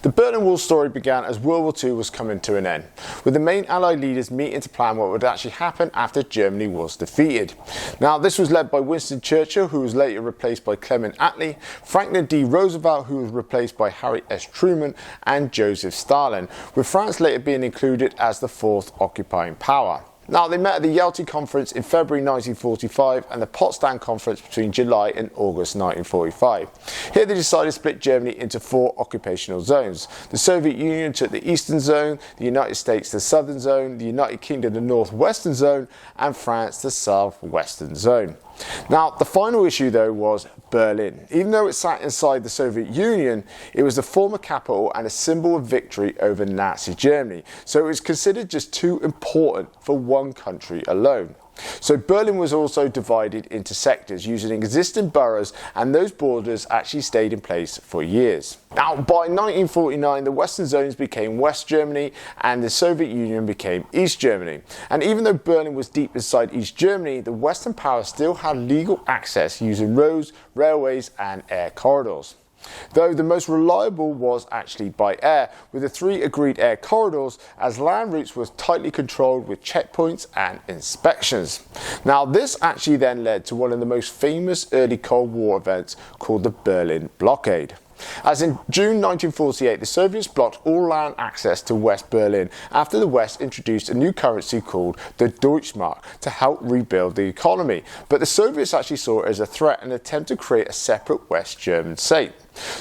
The Berlin Wall story began as World War II was coming to an end, with the main Allied leaders meeting to plan what would actually happen after Germany was defeated. Now, this was led by Winston Churchill, who was later replaced by Clement Attlee, Franklin D. Roosevelt, who was replaced by Harry S. Truman, and Joseph Stalin, with France later being included as the fourth occupying power. Now, they met at the Yalta Conference in February 1945 and the Potsdam Conference between July and August 1945. Here they decided to split Germany into four occupational zones. The Soviet Union took the Eastern Zone, the United States the Southern Zone, the United Kingdom the Northwestern Zone, and France the Southwestern Zone. Now, the final issue, though, was Berlin. Even though it sat inside the Soviet Union, it was the former capital and a symbol of victory over Nazi Germany, so it was considered just too important for one country alone. So Berlin was also divided into sectors using existing boroughs, and those borders actually stayed in place for years. Now, by 1949, the Western zones became West Germany and the Soviet Union became East Germany. And even though Berlin was deep inside East Germany, the Western powers still had legal access using roads, railways and air corridors. Though the most reliable was actually by air, with the three agreed air corridors, as land routes were tightly controlled with checkpoints and inspections. Now, this actually then led to one of the most famous early Cold War events called the Berlin Blockade. As in June 1948, the Soviets blocked all land access to West Berlin after the West introduced a new currency called the Deutschmark to help rebuild the economy. But the Soviets actually saw it as a threat and attempt to create a separate West German state.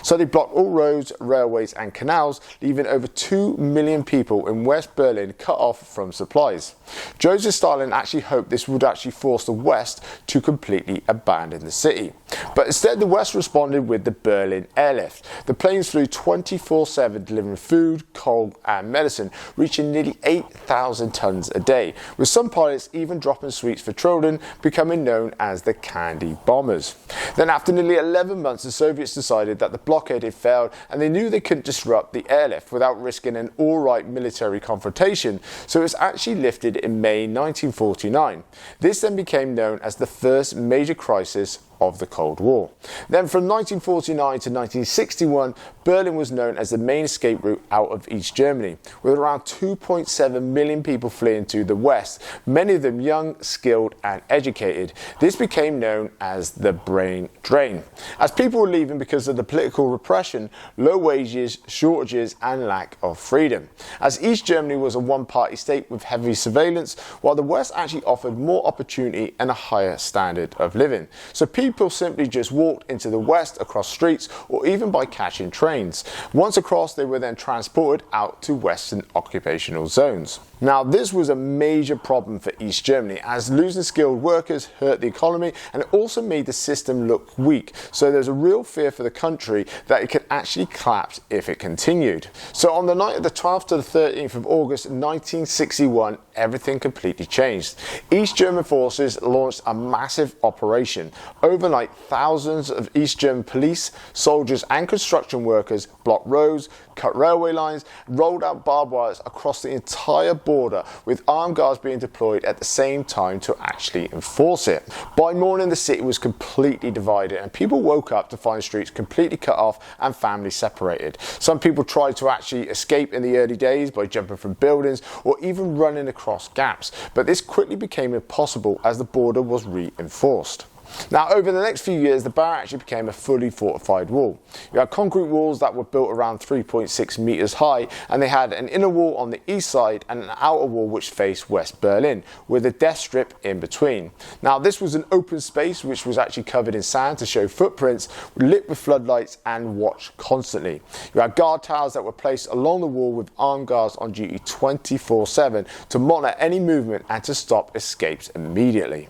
So they blocked all roads, railways and canals, leaving over 2 million people in West Berlin cut off from supplies. Joseph Stalin actually hoped this would actually force the West to completely abandon the city. But instead, the West responded with the Berlin airlift. The planes flew 24/7, delivering food, coal and medicine, reaching nearly 8,000 tons a day, with some pilots even dropping sweets for children, becoming known as the Candy Bombers. Then after nearly 11 months, the Soviets decided that the blockade had failed, and they knew they couldn't disrupt the airlift without risking an all-right military confrontation, so it was actually lifted in May 1949. This then became known as the first major crisis of the Cold War. Then from 1949 to 1961, Berlin was known as the main escape route out of East Germany, with around 2.7 million people fleeing to the West, many of them young, skilled and educated. This became known as the brain drain, as people were leaving because of the political repression, low wages, shortages and lack of freedom, as East Germany was a one-party state with heavy surveillance, while the West actually offered more opportunity and a higher standard of living. So people simply just walked into the West across streets or even by catching trains. Once across, they were then transported out to Western occupational zones. Now, this was a major problem for East Germany, as losing skilled workers hurt the economy and it also made the system look weak. So there's a real fear for the country that it could actually collapse if it continued. So on the night of the 12th to the 13th of August 1961, everything completely changed. East German forces launched a massive operation. Overnight, thousands of East German police, soldiers and construction workers blocked roads, cut railway lines, rolled out barbed wires across the entire border, with armed guards being deployed at the same time to actually enforce it. By morning, the city was completely divided and people woke up to find streets completely cut off and families separated. Some people tried to actually escape in the early days by jumping from buildings or even running across gaps, but this quickly became impossible as the border was reinforced. Now, over the next few years, the barrier actually became a fully fortified wall. You had concrete walls that were built around 3.6 meters high, and they had an inner wall on the east side and an outer wall which faced West Berlin, with a death strip in between. Now, this was an open space which was actually covered in sand to show footprints, lit with floodlights and watched constantly. You had guard towers that were placed along the wall with armed guards on duty 24/7 to monitor any movement and to stop escapes immediately.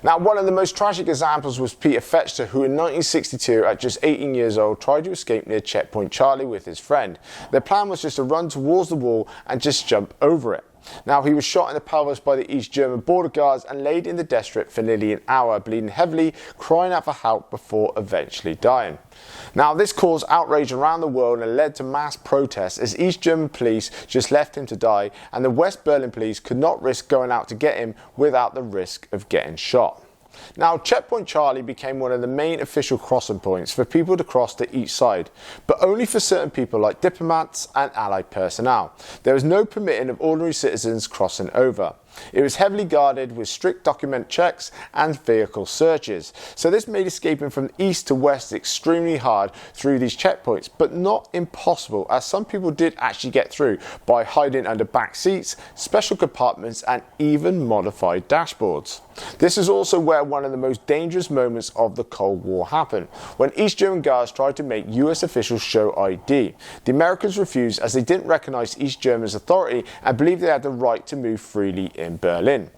Now, one of the most tragic examples was Peter Fechter, who in 1962, at just 18 years old, tried to escape near Checkpoint Charlie with his friend. Their plan was just to run towards the wall and just jump over it. Now, he was shot in the pelvis by the East German border guards and laid in the death strip for nearly an hour, bleeding heavily, crying out for help before eventually dying. Now, this caused outrage around the world and led to mass protests, as East German police just left him to die and the West Berlin police could not risk going out to get him without the risk of getting shot. Now, Checkpoint Charlie became one of the main official crossing points for people to cross to each side, but only for certain people like diplomats and allied personnel. There was no permitting of ordinary citizens crossing over. It was heavily guarded with strict document checks and vehicle searches. So this made escaping from east to west extremely hard through these checkpoints, but not impossible, as some people did actually get through by hiding under back seats, special compartments and even modified dashboards. This is also where one of the most dangerous moments of the Cold War happened, when East German guards tried to make US officials show ID. The Americans refused, as they didn't recognize East Germany's authority and believed they had the right to move freely in Berlin.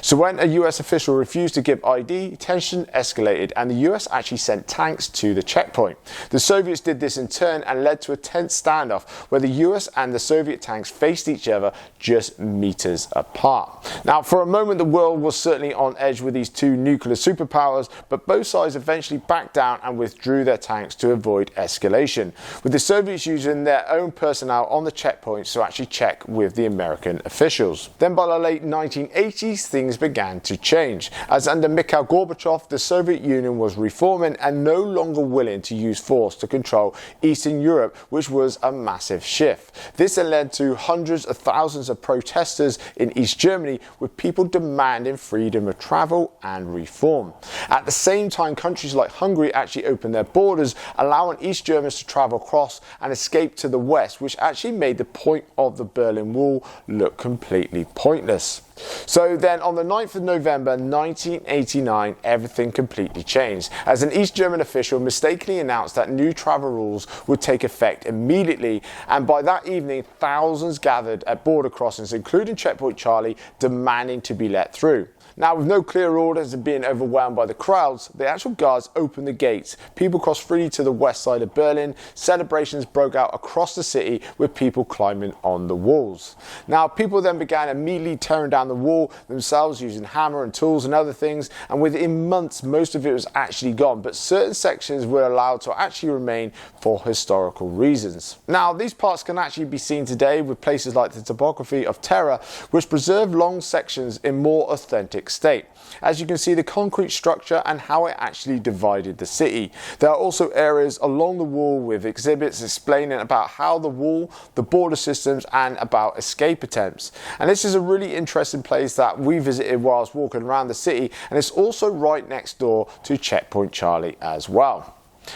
So when a US official refused to give ID, tension escalated and the US actually sent tanks to the checkpoint. The Soviets did this in turn and led to a tense standoff where the US and the Soviet tanks faced each other just meters apart. Now, for a moment the world was certainly on edge with these two nuclear superpowers, but both sides eventually backed down and withdrew their tanks to avoid escalation, with the Soviets using their own personnel on the checkpoints to actually check with the American officials. Then by the late 1980s, things began to change, as under Mikhail Gorbachev, the Soviet Union was reforming and no longer willing to use force to control Eastern Europe, which was a massive shift. This then led to hundreds of thousands of protesters in East Germany, with people demanding freedom of travel and reform. At the same time, countries like Hungary actually opened their borders, allowing East Germans to travel across and escape to the west, which actually made the point of the Berlin Wall look completely pointless. So then on the 9th of November 1989, everything completely changed, as an East German official mistakenly announced that new travel rules would take effect immediately, and by that evening thousands gathered at border crossings, including Checkpoint Charlie, demanding to be let through. Now, with no clear orders and being overwhelmed by the crowds, the actual guards opened the gates. People crossed freely to the west side of Berlin. Celebrations broke out across the city with people climbing on the walls. Now, people then began immediately tearing down the wall themselves using hammer and tools and other things, and within months most of it was actually gone, but certain sections were allowed to actually remain for historical reasons. Now, these parts can actually be seen today with places like the Topography of Terror, which preserve long sections in more authentic state. As you can see the concrete structure and how it actually divided the city. There are also areas along the wall with exhibits explaining about how the wall, the border systems and about escape attempts. And this is a really interesting place that we visited whilst walking around the city, and it's also right next door to Checkpoint Charlie as well.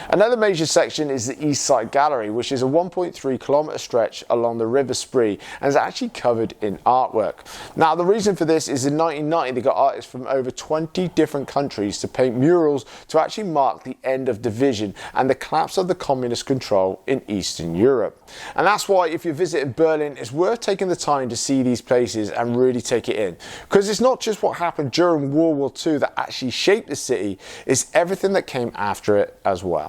Another major section is the East Side Gallery, which is a 1.3 kilometre stretch along the River Spree and is actually covered in artwork. Now, the reason for this is in 1990 they got artists from over 20 different countries to paint murals to actually mark the end of division and the collapse of the communist control in Eastern Europe. And that's why if you're visiting Berlin, it's worth taking the time to see these places and really take it in. Because it's not just what happened during World War II that actually shaped the city, it's everything that came after it as well.